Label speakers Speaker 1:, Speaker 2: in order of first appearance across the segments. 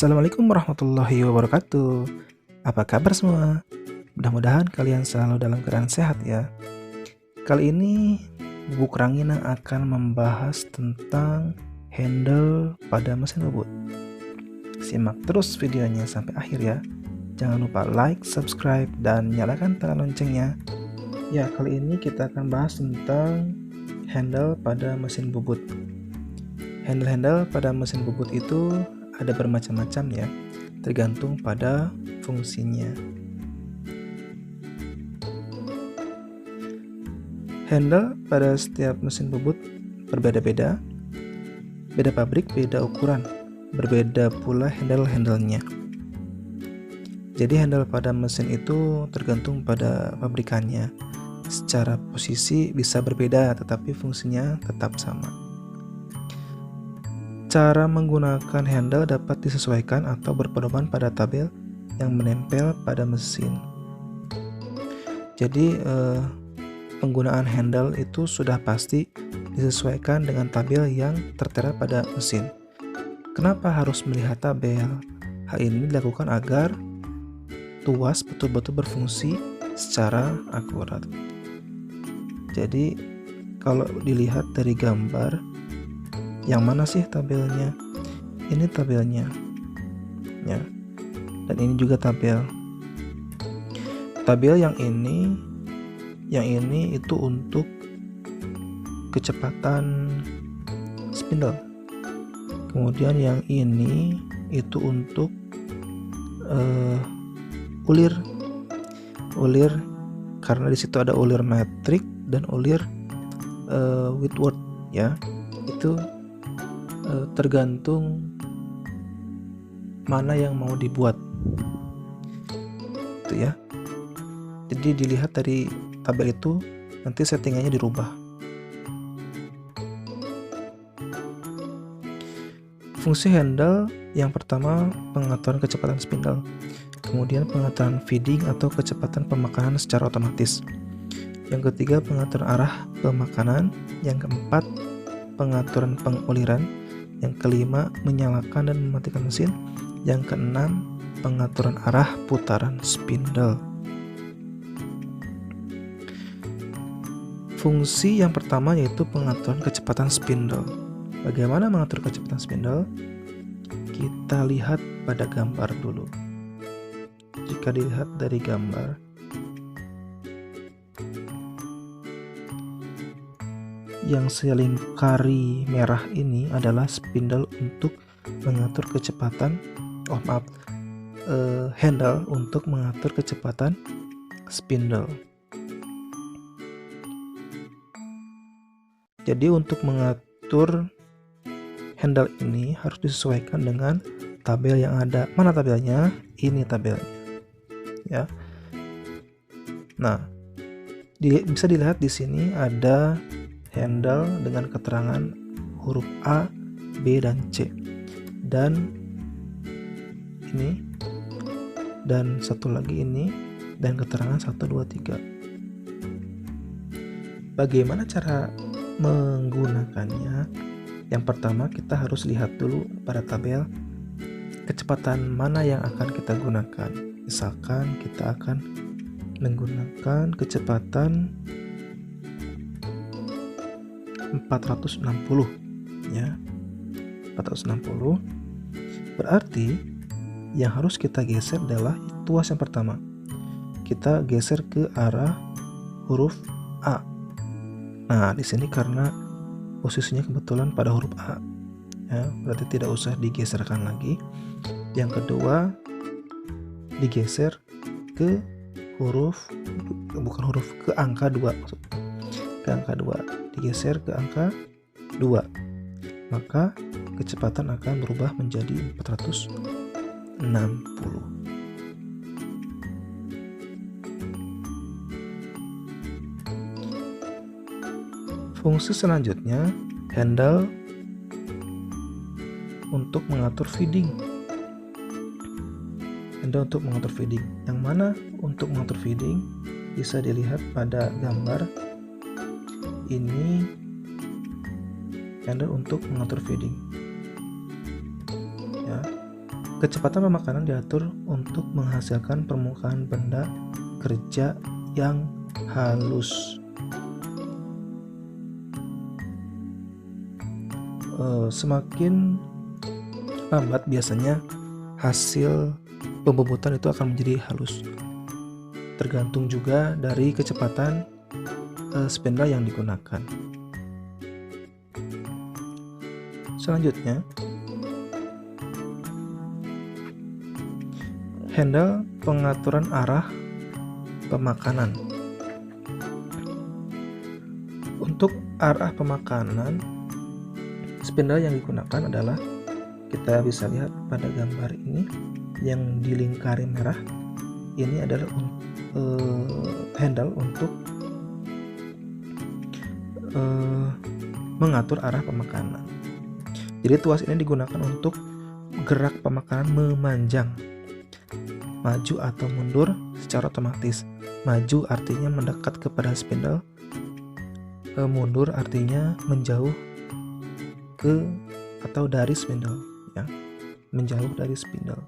Speaker 1: Assalamualaikum warahmatullahi wabarakatuh. Apa kabar semua? Mudah-mudahan kalian selalu dalam keadaan sehat ya. Kali ini Bubuk Rangina akan membahas tentang handle pada mesin bubut. Simak terus videonya sampai akhir ya. Jangan lupa like, subscribe, dan nyalakan tanda loncengnya. Ya, kali ini kita akan bahas tentang handle pada mesin bubut. Handle-handle pada mesin bubut itu ada bermacam-macam ya, tergantung pada fungsinya. Handle pada setiap mesin bubut berbeda-beda, beda pabrik, beda ukuran, berbeda pula handle-handlenya. Jadi handle pada mesin itu tergantung pada pabrikannya. Secara posisi bisa berbeda, tetapi fungsinya tetap sama. Cara menggunakan handle dapat disesuaikan atau berpedoman pada tabel yang menempel pada mesin. Jadi penggunaan handle itu sudah pasti disesuaikan dengan tabel yang tertera pada mesin. Kenapa harus melihat tabel? Hal ini dilakukan agar tuas betul-betul berfungsi secara akurat. Jadi kalau dilihat dari gambar, yang mana sih tabelnya? Ini tabelnya ya, dan ini juga tabel. Tabel yang ini itu untuk kecepatan spindle. Kemudian yang ini itu untuk ulir karena di situ ada ulir metrik dan ulir Whitworth ya. Itu tergantung mana yang mau dibuat itu ya. Jadi dilihat dari tabel itu, nanti settingannya dirubah. Fungsi handle yang pertama pengaturan kecepatan spindle, kemudian pengaturan feeding atau kecepatan pemakanan secara otomatis, yang ketiga pengaturan arah pemakanan, yang keempat pengaturan penguliran, yang kelima menyalakan dan mematikan mesin, yang keenam pengaturan arah putaran spindle. Fungsi yang pertama yaitu pengaturan kecepatan spindle. Bagaimana mengatur kecepatan spindle? Kita lihat pada gambar dulu. Jika dilihat dari gambar, yang selingkari merah ini adalah spindle untuk mengatur kecepatan, handle untuk mengatur kecepatan spindle. Jadi untuk mengatur handle ini harus disesuaikan dengan tabel yang ada. Mana tabelnya? Ini tabelnya ya. Nah, bisa dilihat di sini ada handle dengan keterangan huruf A, B, dan C, dan ini, dan satu lagi ini, dan keterangan 1, 2, 3. Bagaimana cara menggunakannya? Yang pertama kita harus lihat dulu pada tabel kecepatan mana yang akan kita gunakan. Misalkan kita akan menggunakan kecepatan 460 ya, 460. Berarti yang harus kita geser adalah tuas yang pertama. Kita geser ke arah huruf A. Nah, di sini karena posisinya kebetulan pada huruf A ya, berarti tidak usah digeserkan lagi. Yang kedua digeser ke ke angka 2 maksudnya. Ke angka 2, digeser ke angka 2, maka kecepatan akan berubah menjadi 460. Fungsi selanjutnya handle untuk mengatur feeding. Handle untuk mengatur feeding. Yang mana untuk mengatur feeding bisa dilihat pada gambar. Ini handle untuk mengatur feeding ya. Kecepatan pemakanan diatur untuk menghasilkan permukaan benda kerja yang halus. Semakin lambat biasanya hasil pembobotan itu akan menjadi halus. Tergantung juga dari kecepatan spindle yang digunakan. Selanjutnya, handle pengaturan arah pemakanan. Untuk arah pemakanan, spindle yang digunakan adalah, kita bisa lihat pada gambar ini yang dilingkari merah. Ini adalah handle untuk mengatur arah pemakanan. Jadi tuas ini digunakan untuk gerak pemakanan memanjang, maju atau mundur secara otomatis. Maju artinya mendekat kepada spindle, mundur artinya menjauh ke atau dari spindle, ya, menjauh dari spindle.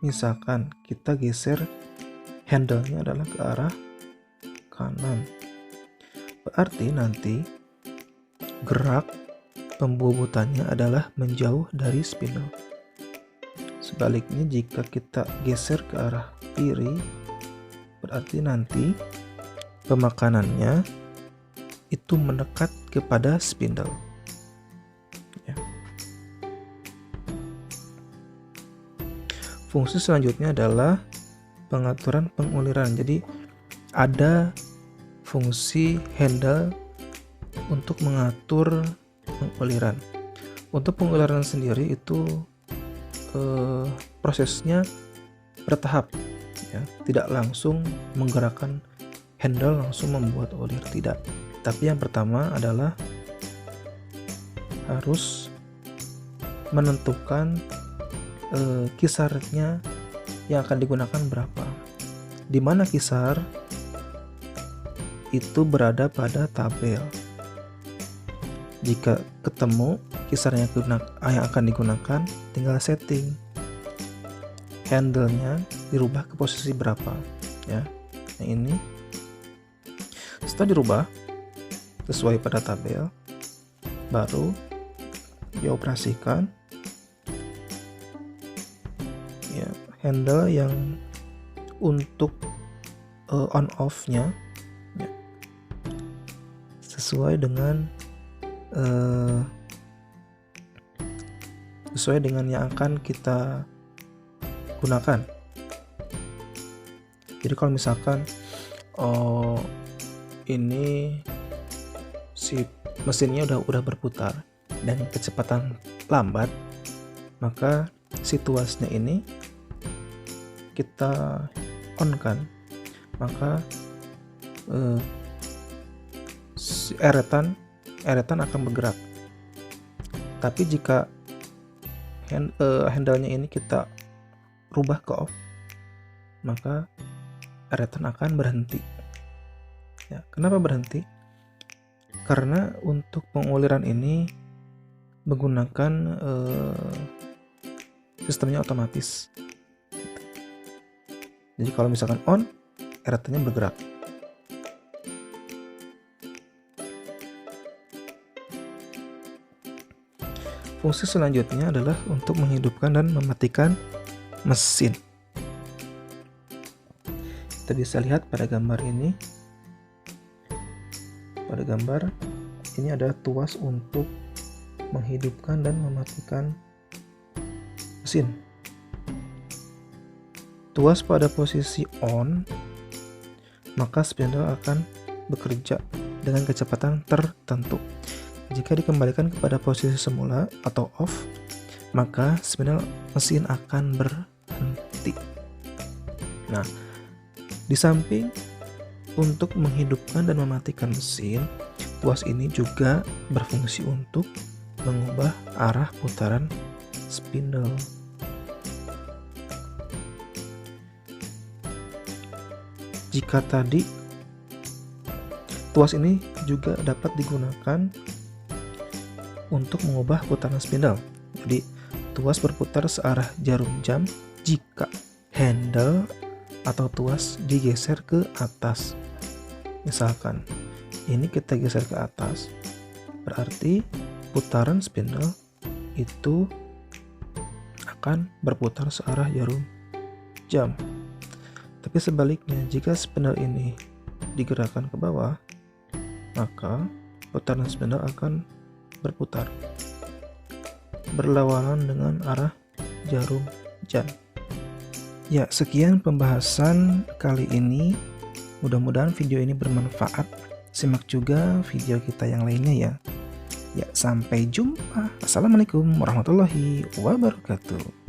Speaker 1: Misalkan kita geser handle-nya adalah ke arah kanan, berarti nanti gerak pembobotannya adalah menjauh dari spindle. Sebaliknya jika kita geser ke arah kiri, berarti nanti pemakanannya itu mendekat kepada spindle. Ya. Fungsi selanjutnya adalah pengaturan penguliran. Jadi ada fungsi handle untuk mengatur penguliran. Untuk penguliran sendiri itu prosesnya bertahap, ya, tidak langsung menggerakkan handle langsung membuat ulir, tidak. Tapi yang pertama adalah harus menentukan kisarnya yang akan digunakan berapa. Di mana kisar itu berada pada tabel. Jika ketemu kisarnya yang akan digunakan, tinggal setting handle-nya dirubah ke posisi berapa, ya. Nah, ini setelah dirubah sesuai pada tabel, baru dioperasikan, ya, handle yang untuk on off-nya, ya, sesuai dengan yang akan kita gunakan. Jadi kalau misalkan ini si mesinnya udah berputar dan kecepatan lambat, maka situasinya ini kita on kan, maka si eretan akan bergerak. Tapi jika handle-nya ini kita rubah ke off, maka eretan akan berhenti. Ya, kenapa berhenti? Karena untuk penguliran ini menggunakan sistemnya otomatis. Jadi kalau misalkan on, eretannya bergerak. Fungsi selanjutnya adalah untuk menghidupkan dan mematikan mesin. Kita bisa lihat pada gambar ini. Pada gambar ini ada tuas untuk menghidupkan dan mematikan mesin. Tuas pada posisi on, maka spindle akan bekerja dengan kecepatan tertentu. Jika dikembalikan kepada posisi semula atau off, maka spindle mesin akan berhenti. Nah, di samping untuk menghidupkan dan mematikan mesin, tuas ini juga berfungsi untuk mengubah arah putaran spindle. Jika tadi tuas ini juga dapat digunakan untuk mengubah putaran spindle, Jadi tuas berputar searah jarum jam jika handle atau tuas digeser ke atas. Misalkan ini kita geser ke atas, berarti putaran spindle itu akan berputar searah jarum jam. Tapi sebaliknya, jika spindle ini digerakkan ke bawah, maka putaran spindle akan berputar berlawanan dengan arah jarum jam. Ya, sekian pembahasan kali ini. Mudah-mudahan video ini bermanfaat. Simak juga video kita yang lainnya ya. Ya, sampai jumpa. Assalamualaikum warahmatullahi wabarakatuh.